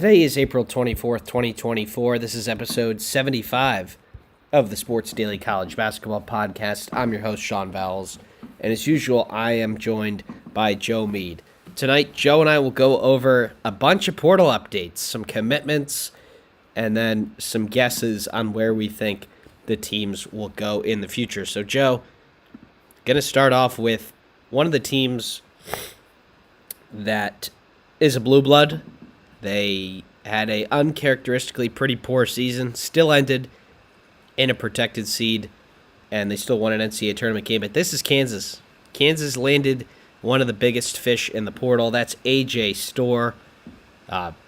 Today is April 24th, 2024. This is episode 75 of the Sports Daily College Basketball Podcast. I'm your host, Sean Vowells, and as usual, I am joined by Joe Meade. Tonight, Joe and I will go over a bunch of portal updates, some commitments, and then some guesses on where we think the teams will go in the future. So, Joe, going to start off with one of the teams that is a blue blood. They had a uncharacteristically pretty poor season, still ended in a protected seed, and they still won an NCAA tournament game. But this is Kansas. Kansas landed one of the biggest fish in the portal. That's A.J. Storr.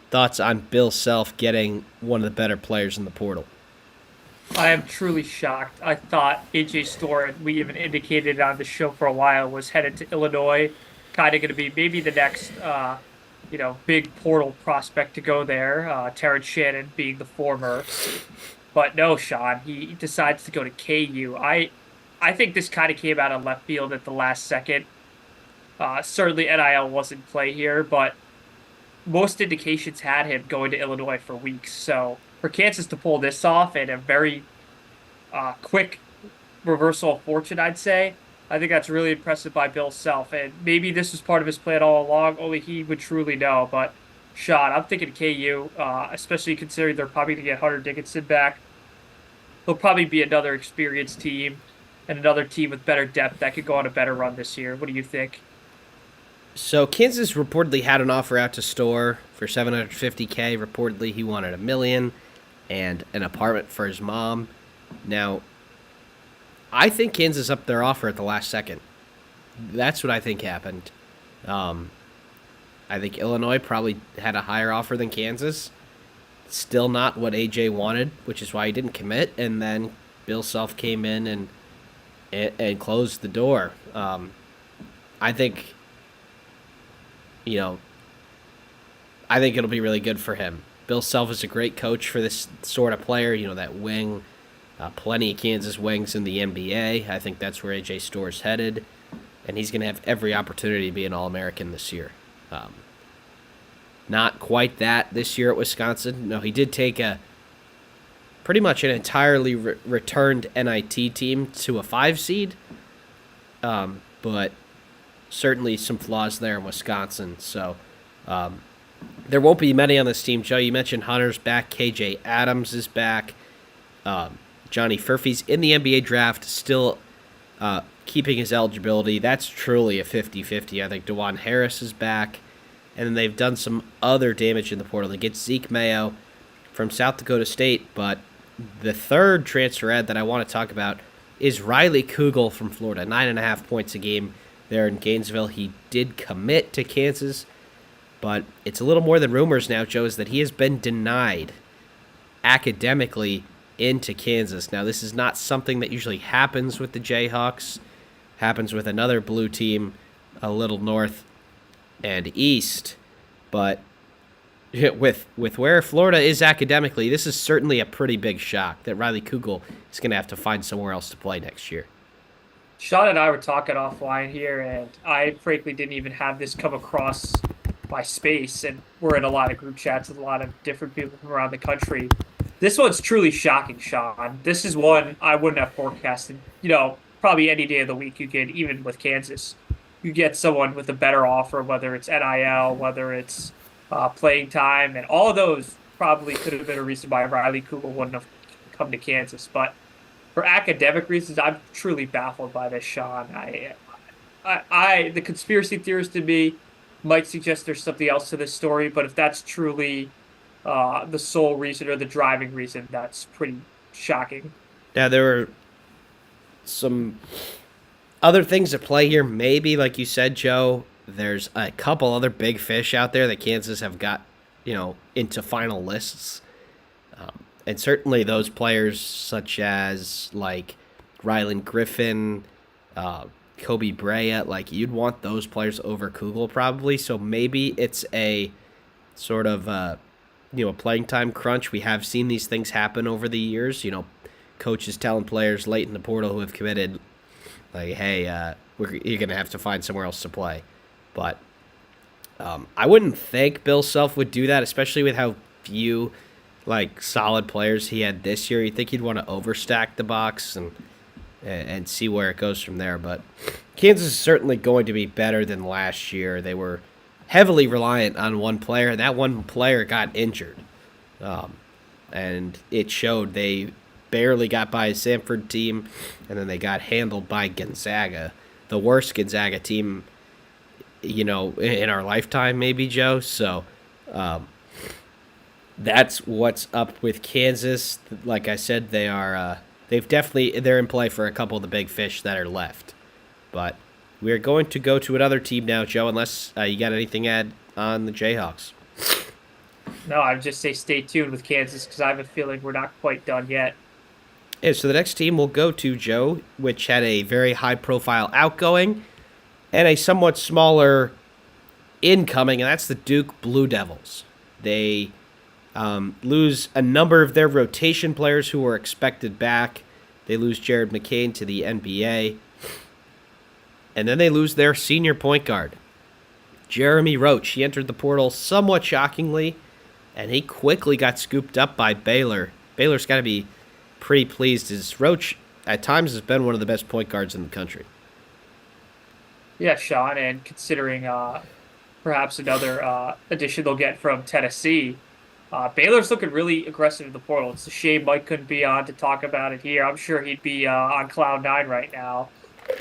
Thoughts on Bill Self getting one of the better players in the portal? I am truly shocked. I thought A.J. Storr, and we even indicated on the show for a while, was headed to Illinois, kind of going to be maybe the next big portal prospect to go there, Terrence Shannon being the former. But no, Sean, he decides to go to KU. I think this kind of came out of left field at the last second. Certainly NIL wasn't play here, but most indications had him going to Illinois for weeks. So for Kansas to pull this off in a very quick reversal of fortune, I'd say, I think that's really impressive by Bill Self, and maybe this was part of his plan all along, only he would truly know. But, Sean, I'm thinking KU, especially considering they're probably going to get Hunter Dickinson back. They'll probably be another experienced team and another team with better depth that could go on a better run this year. What do you think? So Kansas reportedly had an offer out to Storr for $750K. Reportedly he wanted $1 million and an apartment for his mom. Now, I think Kansas upped their offer at the last second. That's what I think happened. I think Illinois probably had a higher offer than Kansas. Still not what AJ wanted, which is why he didn't commit. And then Bill Self came in and closed the door. I think it'll be really good for him. Bill Self is a great coach for this sort of player. That wing. Plenty of Kansas wings in the NBA. I think that's where A.J. Storr's headed, and he's going to have every opportunity to be an All-American this year. Not quite that this year at Wisconsin. No, he did take pretty much an entirely returned NIT team to a 5 seed, but certainly some flaws there in Wisconsin. So there won't be many on this team. Joe, you mentioned Hunter's back. KJ Adams is back. Johnny Furphy's in the NBA draft, still keeping his eligibility. That's truly a 50-50. I think DeJuan Harris is back. And then they've done some other damage in the portal. They get Zeke Mayo from South Dakota State. But the third transfer ad that I want to talk about is Riley Kugel from Florida. 9.5 points a game there in Gainesville. He did commit to Kansas. But it's a little more than rumors now, Joe, is that he has been denied academically into Kansas. Now, this is not something that usually happens with the Jayhawks. Happens with another blue team a little north and east. But with where Florida is academically, this is certainly a pretty big shock that Riley Kugel is going to have to find somewhere else to play next year. Sean and I were talking offline here, and I frankly didn't even have this come across my space, and we're in a lot of group chats with a lot of different people from around the country. This one's truly shocking, Sean. This is one I wouldn't have forecasted. Probably any day of the week you get, even with Kansas, you get someone with a better offer, whether it's NIL, whether it's playing time, and all of those probably could have been a reason why Riley Kugel wouldn't have come to Kansas. But for academic reasons, I'm truly baffled by this, Sean. The conspiracy theorist in me might suggest there's something else to this story, but if that's truly the sole reason or the driving reason, that's pretty shocking. Now, there were some other things at play here. Maybe, like you said, Joe, there's a couple other big fish out there that Kansas have got, into final lists. And certainly those players such as, like, Rylan Griffin, Kobe Bryant, you'd want those players over Kugel probably. So maybe it's a sort of a playing time crunch. We have seen these things happen over the years. Coaches telling players late in the portal who have committed, hey, you're going to have to find somewhere else to play. But I wouldn't think Bill Self would do that, especially with how few like solid players he had this year, you think he'd want to overstack the box and see where it goes from there. But Kansas is certainly going to be better than last year. They were heavily reliant on one player. That one player got injured, and it showed. They barely got by a Samford team, and then they got handled by Gonzaga, the worst Gonzaga team, in our lifetime, maybe, Joe. So that's what's up with Kansas. Like I said, they're in play for a couple of the big fish that are left. But we're going to go to another team now, Joe, unless you got anything to add on the Jayhawks. No, I would just say stay tuned with Kansas because I have a feeling we're not quite done yet. Yeah, so the next team we'll go to, Joe, which had a very high-profile outgoing and a somewhat smaller incoming, and that's the Duke Blue Devils. They lose a number of their rotation players who were expected back. They lose Jared McCain to the NBA. And then they lose their senior point guard, Jeremy Roach. He entered the portal somewhat shockingly, and he quickly got scooped up by Baylor. Baylor's got to be pretty pleased, as Roach at times has been one of the best point guards in the country. Yeah, Sean, and considering perhaps another addition they'll get from Tennessee, Baylor's looking really aggressive in the portal. It's a shame Mike couldn't be on to talk about it here. I'm sure he'd be on cloud nine right now.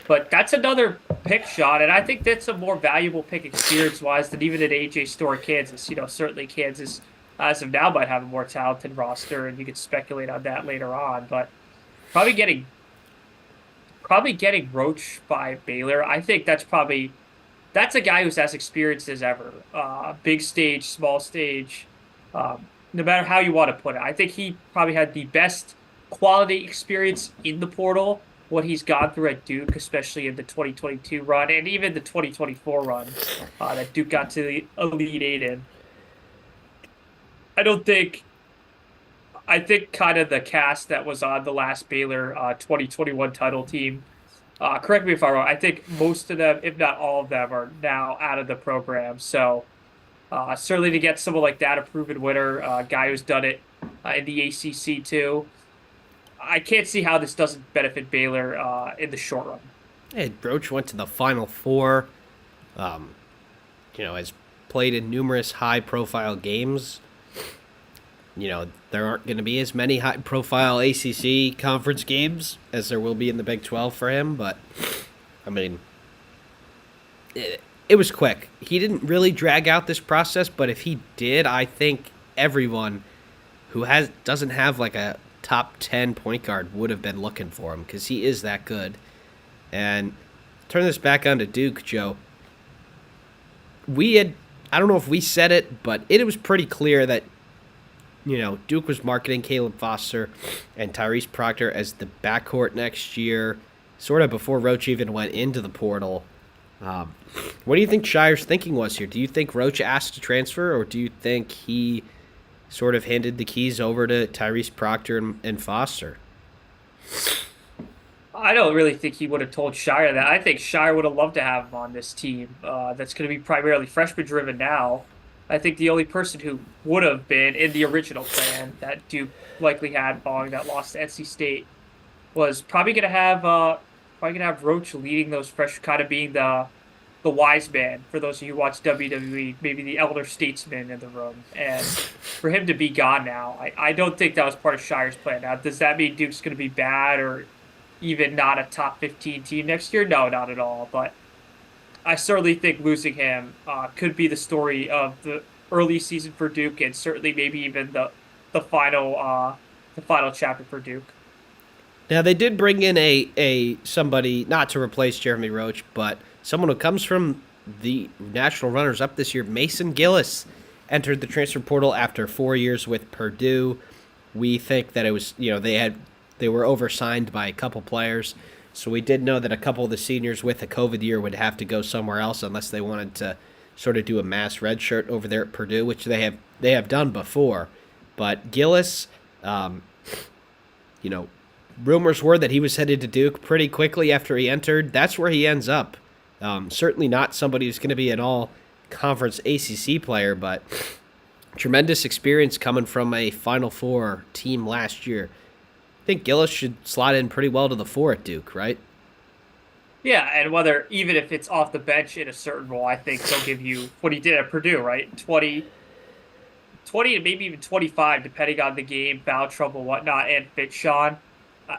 But that's another pick, Sean, and I think that's a more valuable pick experience-wise than even at A.J. Storr, Kansas. Certainly Kansas, as of now, might have a more talented roster, and you could speculate on that later on. But probably getting Roach by Baylor, I think that's a guy who's as experienced as ever. Big stage, small stage, no matter how you want to put it. I think he probably had the best quality experience in the portal, what he's gone through at Duke, especially in the 2022 run and even the 2024 run that Duke got to the Elite Eight in. I think kind of the cast that was on the last Baylor 2021 title team, correct me if I'm wrong, I think most of them, if not all of them, are now out of the program. So certainly to get someone like that, a proven winner, a guy who's done it in the ACC too, I can't see how this doesn't benefit Baylor in the short run. Hey, Roach went to the Final Four, has played in numerous high-profile games. There aren't going to be as many high-profile ACC conference games as there will be in the Big 12 for him, but, I mean, it was quick. He didn't really drag out this process, but if he did, I think everyone who doesn't have like a top 10 point guard would have been looking for him because he is that good. And turn this back onto Duke, Joe. I don't know if we said it, but it was pretty clear that, Duke was marketing Caleb Foster and Tyrese Proctor as the backcourt next year, sort of before Roach even went into the portal. What do you think Shire's thinking was here? Do you think Roach asked to transfer, or do you think he sort of handed the keys over to Tyrese Proctor and Foster? I don't really think he would have told Shire that. I think Shire would have loved to have him on this team that's going to be primarily freshman-driven now. I think the only person who would have been in the original plan that Duke likely had following that loss to NC State was probably going to have Roach leading those fresh, kind of being the wise man for those of you who watch WWE, maybe the elder statesman in the room. And for him to be gone now, I don't think that was part of Shire's plan. Now, does that mean Duke's going to be bad or even not a top 15 team next year? No, not at all. But I certainly think losing him could be the story of the early season for Duke, and certainly maybe even the final chapter for Duke. Now they did bring in a somebody not to replace Jeremy Roach, but someone who comes from the national runners-up this year. Mason Gillis entered the transfer portal after 4 years with Purdue. We think that it was they were oversigned by a couple players. So we did know that a couple of the seniors with a COVID year would have to go somewhere else unless they wanted to sort of do a mass redshirt over there at Purdue, which they have done before. But Gillis, rumors were that he was headed to Duke pretty quickly after he entered. That's where he ends up. Certainly not somebody who's going to be an all-conference ACC player, but tremendous experience coming from a Final Four team last year. I think Gillis should slot in pretty well to the four at Duke, right? Yeah, and whether even if it's off the bench in a certain role, I think he'll give you what he did at Purdue, right? 20 and maybe even 25, depending on the game, foul trouble, whatnot, and fit Sean.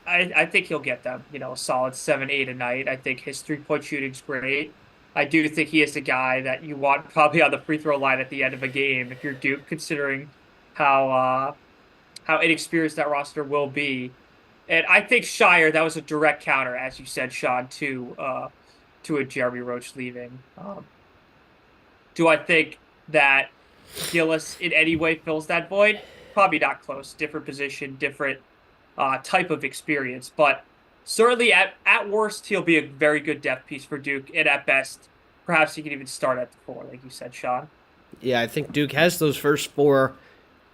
I think he'll get them, a solid 7, 8 a night. I think his 3-point shooting's great. I do think he is the guy that you want probably on the free throw line at the end of a game if you're Duke, considering how inexperienced that roster will be. And I think Shire, that was a direct counter, as you said, Sean, to a Jeremy Roach leaving. Do I think that Gillis in any way fills that void? Probably not close. Different position, different type of experience. But certainly at worst, he'll be a very good depth piece for Duke. And at best, perhaps he can even start at the four, like you said, Sean. Yeah, I think Duke has those first four,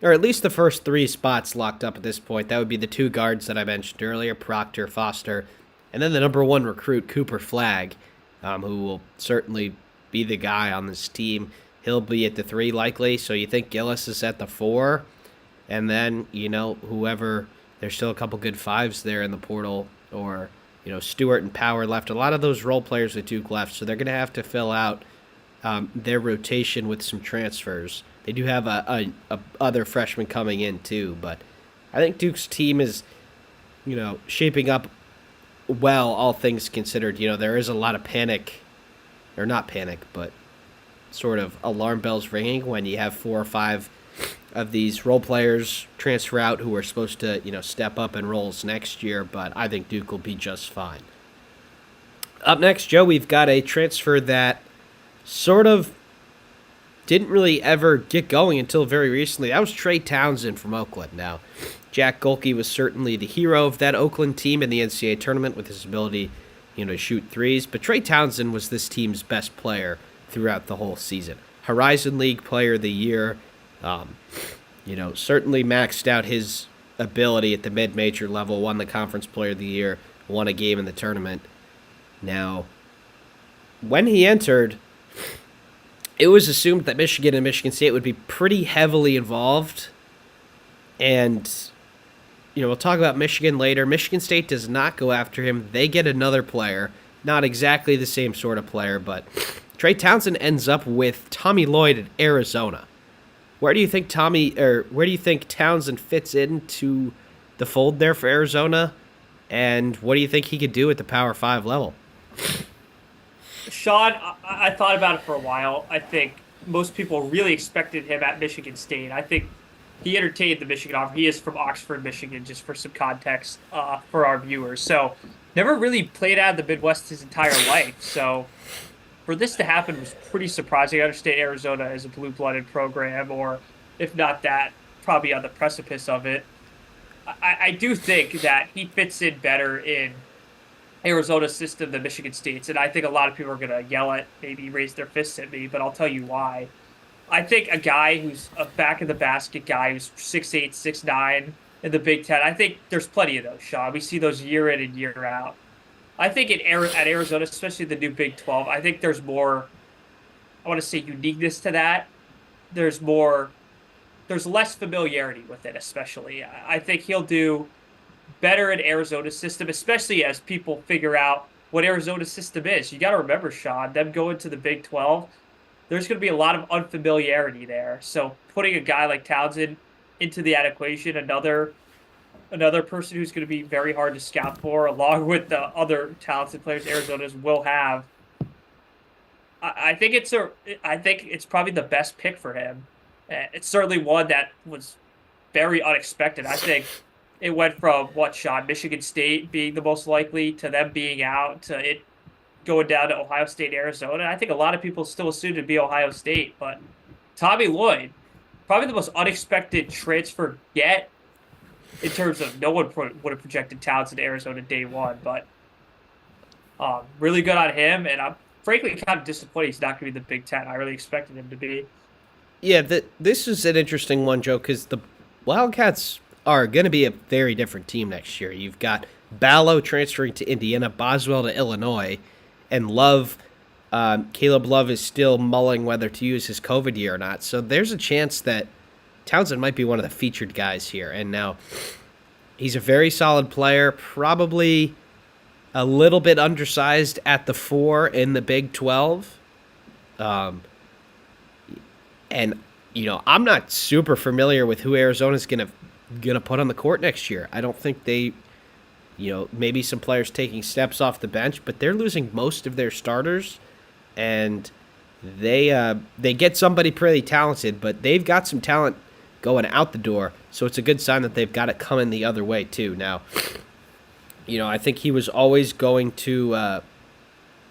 or at least the first three spots locked up at this point. That would be the two guards that I mentioned earlier, Proctor, Foster, and then the number one recruit, Cooper Flagg, who will certainly be the guy on this team. He'll be at the three likely, so you think Gillis is at the four, and then, whoever, there's still a couple good fives there in the portal, or, Stewart and Power left. A lot of those role players at Duke left, so they're going to have to fill out their rotation with some transfers. They do have a other freshmen coming in too, but I think Duke's team is, shaping up well, all things considered. There is a lot of panic, or not panic, but sort of alarm bells ringing when you have 4 or 5 of these role players transfer out who are supposed to, step up in roles next year, but I think Duke will be just fine. Up next, Joe, we've got a transfer that sort of didn't really ever get going until very recently. That was Trey Townsend from Oakland. Now, Jack Golke was certainly the hero of that Oakland team in the NCAA tournament with his ability, to shoot threes. But Trey Townsend was this team's best player throughout the whole season. Horizon League Player of the Year. Certainly maxed out his ability at the mid-major level. Won the Conference Player of the Year. Won a game in the tournament. Now, when he entered, it was assumed that Michigan and Michigan State would be pretty heavily involved. And, we'll talk about Michigan later. Michigan State does not go after him. They get another player. Not exactly the same sort of player, but Trey Townsend ends up with Tommy Lloyd at Arizona. Where do you think Townsend fits into the fold there for Arizona? And what do you think he could do at the Power 5 level? Sean, I thought about it for a while. I think most people really expected him at Michigan State. I think he entertained the Michigan offer. He is from Oxford, Michigan, just for some context for our viewers. So never really played out of the Midwest his entire life. So for this to happen was pretty surprising. I understand Arizona is a blue-blooded program, or if not that, probably on the precipice of it. I do think that he fits in better in Arizona's system than Michigan State's, and I think a lot of people are going to yell at, maybe raise their fists at me, but I'll tell you why. I think a guy who's a back-of-the-basket guy who's 6'8", 6'9", in the Big Ten, I think there's plenty of those, Sean. We see those year in and year out. I think at Arizona, especially the new Big 12, I think there's more, I want to say, uniqueness to that. There's less familiarity with it, especially. I think he'll do better in Arizona's system, especially as people figure out what Arizona's system is. You got to remember, Sean, them going to the Big 12, there's going to be a lot of unfamiliarity there. So putting a guy like Townsend into that equation, another person who's going to be very hard to scout for, along with the other talented players Arizona's will have, I think it's probably the best pick for him. It's certainly one that was very unexpected. I think it went from Sean, Michigan State being the most likely to them being out to it going down to Ohio State, Arizona. I think a lot of people still assumed it'd be Ohio State, but Tommy Lloyd, probably the most unexpected transfer yet in terms of no one would have projected Townsend to Arizona day one, but really good on him, and I'm frankly kind of disappointed he's not going to be the Big Ten. I really expected him to be. Yeah, this is an interesting one, Joe, because the Wildcats are going to be a very different team next year. You've got Ballo transferring to Indiana, Boswell to Illinois, and Love, Caleb Love is still mulling whether to use his COVID year or not. So there's a chance that Townsend might be one of the featured guys here. And now he's a very solid player, probably a little bit undersized at the 4 in the Big 12. And, I'm not super familiar with who Arizona's gonna put on the court next year. I don't think they, maybe some players taking steps off the bench, but they're losing most of their starters, and they get somebody pretty talented, but they've got some talent going out the door, so it's a good sign that they've got it coming the other way too. Now, I think he was always going to,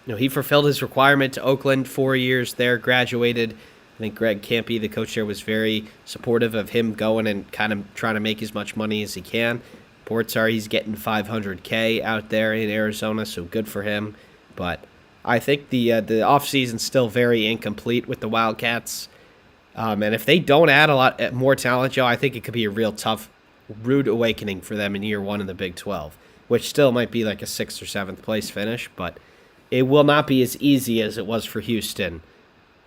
he fulfilled his requirement to Oakland, 4 years there, graduated. I think Greg Campy, the coach there, was very supportive of him going and kind of trying to make as much money as he can. Reports are he's getting $500K out there in Arizona, so good for him. But I think the offseason's still very incomplete with the Wildcats. And if they don't add a lot more talent, Joe, I think it could be a real tough, rude awakening for them in year one in the Big 12, which still might be like a 6th or 7th place finish, but it will not be as easy as it was for Houston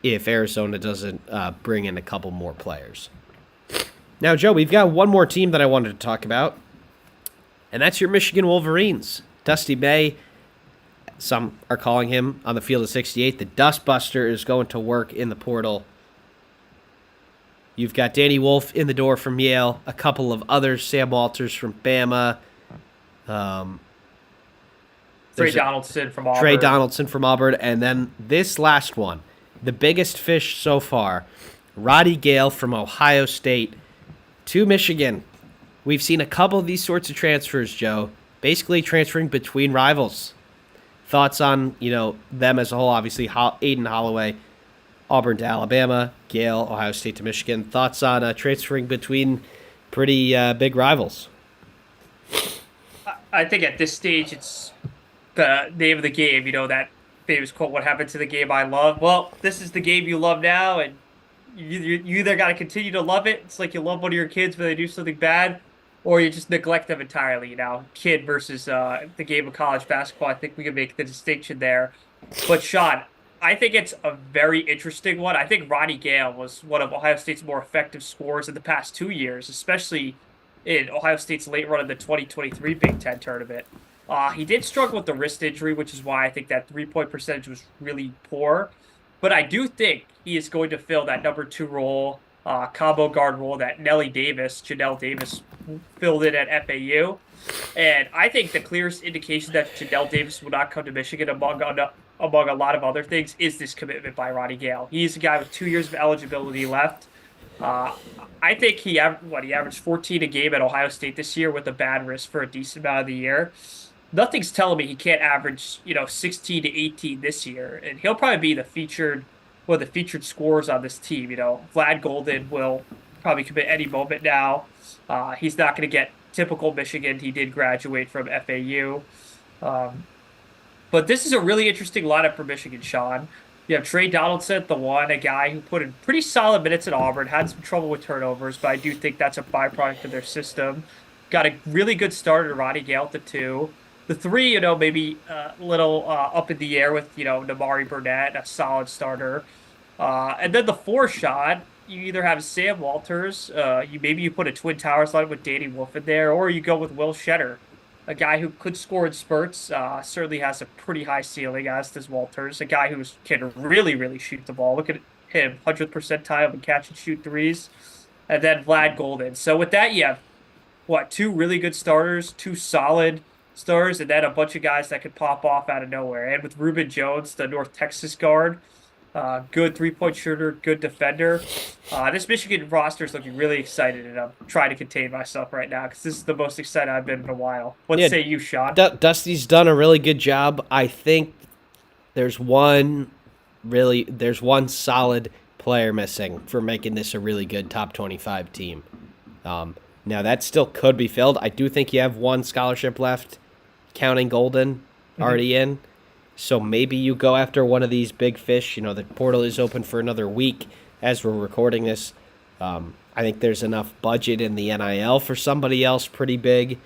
if Arizona doesn't bring in a couple more players. Now, Joe, we've got one more team that I wanted to talk about, and that's your Michigan Wolverines. Dusty May, some are calling him on the field of 68, the Dustbuster, is going to work in the portal. You've got Danny Wolf in the door from Yale, a couple of others, Sam Walters from Bama. Trey Donaldson from Auburn. And then this last one, the biggest fish so far, Roddy Gale from Ohio State to Michigan. We've seen a couple of these sorts of transfers, Joe, basically transferring between rivals. Thoughts on, them as a whole? Obviously, Aiden Holloway, Auburn to Alabama, Gale, Ohio State to Michigan. Thoughts on transferring between pretty big rivals? I think at this stage, it's the name of the game, that famous quote, "What happened to the game I love?" Well, this is the game you love now, and you either got to continue to love it. It's like you love one of your kids when they do something bad, or you just neglect them entirely. Kid versus the game of college basketball. I think we can make the distinction there. But Sean, I think it's a very interesting one. I think Roddy Gale was one of Ohio State's more effective scorers in the past 2 years, especially in Ohio State's late run in the 2023 Big Ten tournament. He did struggle with the wrist injury, which is why I think that 3-point percentage was really poor. But I do think he is going to fill that number 2 role, combo guard role that Janelle Davis, filled in at FAU. And I think the clearest indication that Janelle Davis will not come to Michigan, among a lot of other things, is this commitment by Roddy Gale. He's a guy with 2 years of eligibility left. I think he averaged 14 a game at Ohio State this year with a bad wrist for a decent amount of the year. Nothing's telling me he can't average, 16 to 18 this year, and he'll probably be one of the featured scorers on this team. Vlad Golden will probably commit any moment now. He's not going to get typical Michigan. He did graduate from FAU. But this is a really interesting lineup for Michigan, Sean. You have Trey Donaldson at the 1, a guy who put in pretty solid minutes at Auburn, had some trouble with turnovers, but I do think that's a byproduct of their system. Got a really good starter, Roddy Gale, at the 2. The 3, maybe a little up in the air with, Namari Burnett, a solid starter. And then the 4 shot, you either have Sam Walters, you put a Twin Towers line with Danny Wolf in there, or you go with Will Shetter, a guy who could score in spurts, certainly has a pretty high ceiling, as does Walters, a guy who can really, really shoot the ball. Look at him, 100th percentile in catch and shoot threes. And then Vlad Golden. So with that, you have, 2 really good starters, 2 solid starters, and then a bunch of guys that could pop off out of nowhere. And with Reuben Jones, the North Texas guard, good 3-point shooter, good defender. This Michigan roster is looking really excited, and I'm trying to contain myself right now because this is the most excited I've been in a while. What say you, Sean? Dusty's done a really good job. I think there's one solid player missing for making this a really good top 25 team. Now, that still could be filled. I do think you have one scholarship left, counting Golden, already in. So maybe you go after one of these big fish. The portal is open for another week as we're recording this. I think there's enough budget in the NIL for somebody else pretty big.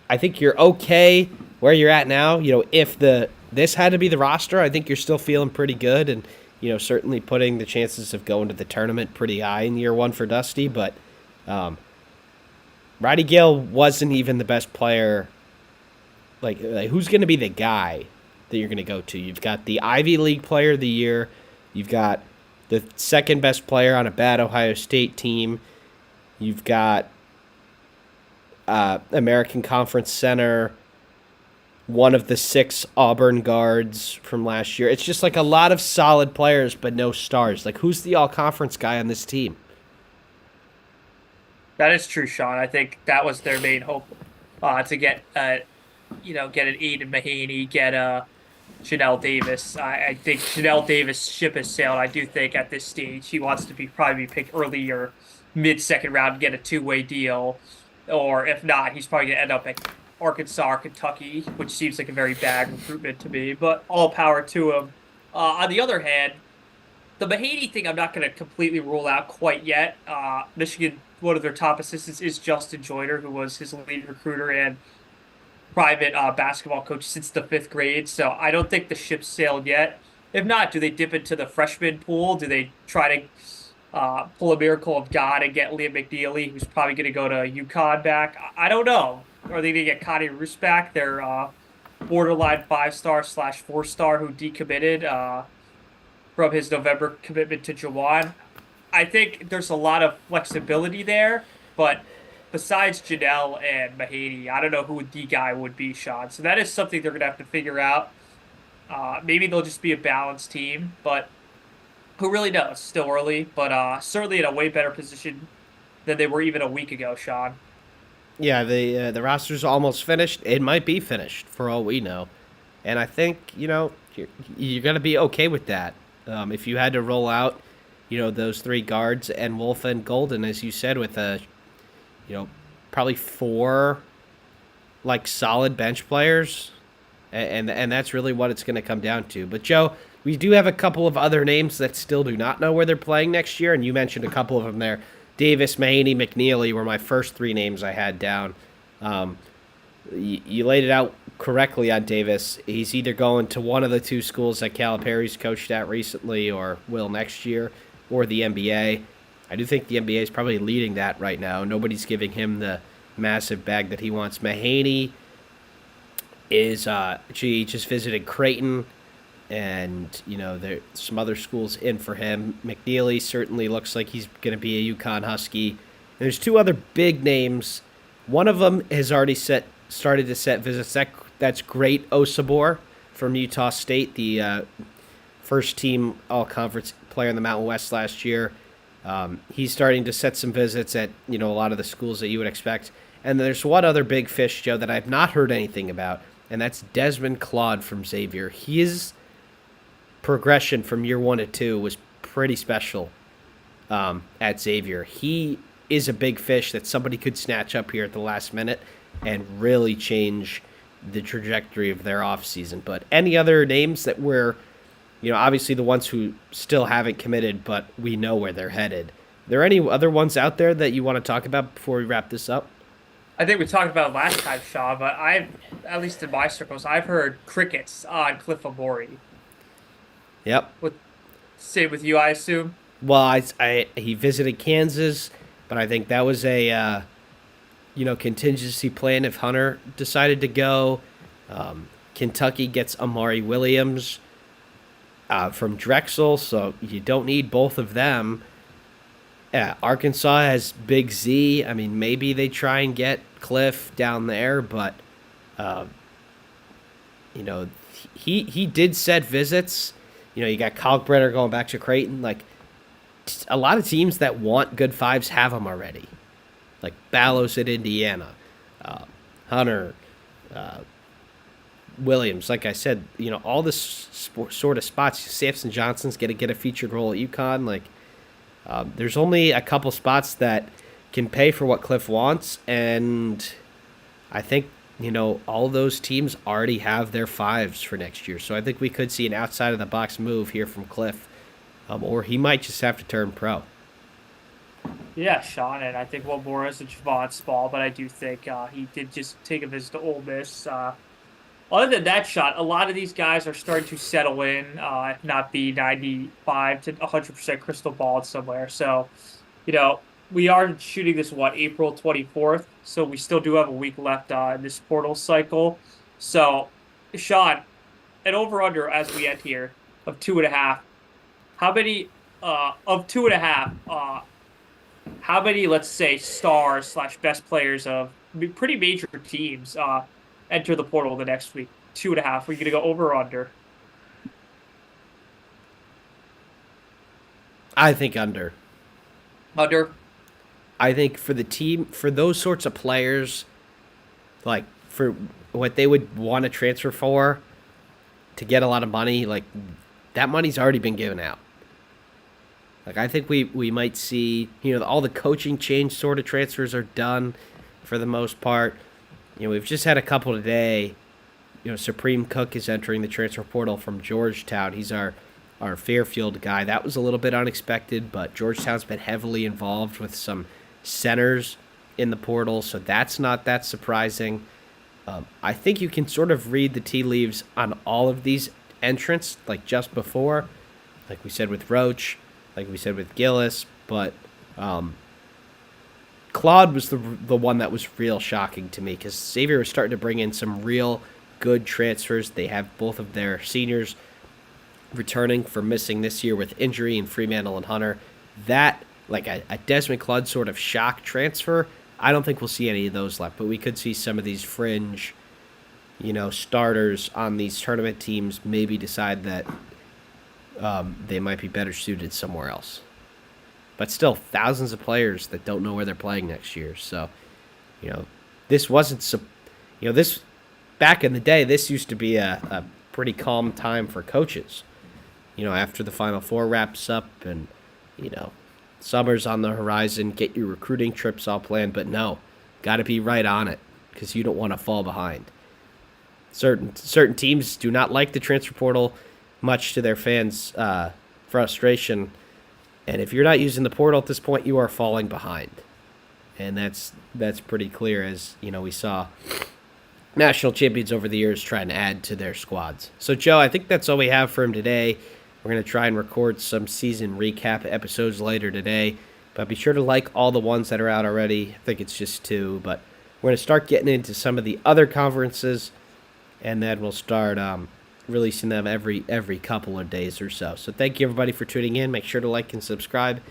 I think you're okay where you're at now. If this had to be the roster, I think you're still feeling pretty good and, certainly putting the chances of going to the tournament pretty high in year one for Dusty. But Roddy Gale wasn't even the best player. Like who's going to be the guy that you're going to go to? You've got the Ivy League Player of the Year. You've got the second best player on a bad Ohio State team. You've got American Conference center, one of the 6 Auburn guards from last year. It's just like a lot of solid players, but no stars. Like, who's the all-conference guy on this team? That is true, Sean. I think that was their main hope, to get get an Aiden Mahaney, get a Janelle Davis. I think Janelle Davis' ship has sailed. I do think at this stage he wants to probably be picked early or mid-second round and get a two-way deal, or if not, he's probably gonna end up at Arkansas or Kentucky, which seems like a very bad recruitment to me. But all power to him. On the other hand, the Mahaney thing I'm not going to completely rule out quite yet. Michigan, one of their top assistants is Justin Joyner, who was his lead recruiter and private basketball coach since the 5th grade. So I don't think the ship's sailed yet. If not, do they dip into the freshman pool? Do they try to pull a miracle of God and get Liam McNeely, who's probably going to go to UConn back? I don't know. Are they going to get Connie Roos back, their borderline 5-star / 4-star who decommitted from his November commitment to Jawan? I think there's a lot of flexibility there, but besides Janelle and Mahaney, I don't know who the guy would be, Sean. So that is something they're going to have to figure out. Maybe they'll just be a balanced team, but who really knows? Still early, but certainly in a way better position than they were even a week ago, Sean. Yeah, the roster's almost finished. It might be finished for all we know, and I think you're gonna be okay with that. If you had to roll out, those 3 guards and Wolf and Golden, as you said, with probably 4 like solid bench players, and that's really what it's going to come down to. But Joe, we do have a couple of other names that still do not know where they're playing next year, and you mentioned a couple of them there. Davis, Mahaney, McNeely were my first 3 names I had down. You laid it out correctly on Davis. He's either going to one of the 2 schools that Calipari's coached at recently or will next year, or the NBA. I do think the NBA is probably leading that right now. Nobody's giving him the massive bag that he wants. Mahaney is he just visited Creighton, and there's some other schools in for him. McNeely certainly looks like he's going to be a UConn Husky. And there's 2 other big names. One of them has already started to set visits. That's Great Osabor from Utah State, the first team all-conference player in the Mountain West last year. He's starting to set some visits at a lot of the schools that you would expect. And there's one other big fish, Joe, that I've not heard anything about, and that's Desmond Claude from Xavier. His progression from year 1 to 2 was pretty special at Xavier. He is a big fish that somebody could snatch up here at the last minute and really change the trajectory of their offseason. But any other names that were, obviously the ones who still haven't committed, but we know where they're headed. Are there any other ones out there that you want to talk about before we wrap this up? I think we talked about it last time, Sean, but at least in my circles, I've heard crickets on Cliff Amori. Yep. Same with you, I assume? Well, he visited Kansas, but I think that was a contingency plan if Hunter decided to go. Kentucky gets Amari Williams from Drexel, so you don't need both of them. Arkansas has Big Z. I mean, maybe they try and get Cliff down there, but he did set visits. You got Kalkbrenner going back to Creighton. Like, a lot of teams that want good 5s have them already. Like Ballos at Indiana, Hunter, Williams. Like I said, all this sort of spots. Samson Johnson's going to get a featured role at UConn. Like, there's only a couple spots that can pay for what Cliff wants, and I think all those teams already have their 5s for next year. So I think we could see an outside of the box move here from Cliff, or he might just have to turn pro. Yeah, Sean, and I think one more is a Javon Small, but I do think he did just take a visit to Ole Miss. Other than that, Sean, a lot of these guys are starting to settle in, if not be 95 to 100% crystal ball somewhere. So, we are shooting this April 24th, so we still do have a week left in this portal cycle. So, Sean, an over under as we end here of 2.5. How many of 2.5? How many, let's say, stars slash best players of pretty major teams enter the portal the next week? 2.5. Are you gonna go over or under? I think under. Under. I think for the team, for those sorts of players, like for what they would want to transfer for to get a lot of money, like that money's already been given out. Like I think we might see, all the coaching change sort of transfers are done for the most part. We've just had a couple today. Supreme Cook is entering the transfer portal from Georgetown. He's our Fairfield guy. That was a little bit unexpected, but Georgetown's been heavily involved with some centers in the portal, so that's not that surprising. I think you can sort of read the tea leaves on all of these entrants, like just before, like we said with Roach, like we said with Gillis, but Claude was the one that was real shocking to me because Xavier was starting to bring in some real good transfers. They have both of their seniors returning for missing this year with injury in Fremantle and Hunter. That, like a Desmond Claude sort of shock transfer, I don't think we'll see any of those left, but we could see some of these fringe, starters on these tournament teams maybe decide that they might be better suited somewhere else. But still, thousands of players that don't know where they're playing next year. So, this wasn't, this, back in the day, this used to be a pretty calm time for coaches. After the Final Four wraps up and, summer's on the horizon, get your recruiting trips all planned. But no, got to be right on it because you don't want to fall behind. Certain teams do not like the transfer portal, much to their fans' frustration. And if you're not using the portal at this point, you are falling behind. And that's pretty clear, as we saw national champions over the years trying to add to their squads. So, Joe, I think that's all we have for him today. We're going to try and record some season recap episodes later today. But be sure to like all the ones that are out already. I think it's just 2. But we're going to start getting into some of the other conferences. And then we'll start releasing them every couple of days or so. So thank you, everybody, for tuning in. Make sure to like and subscribe.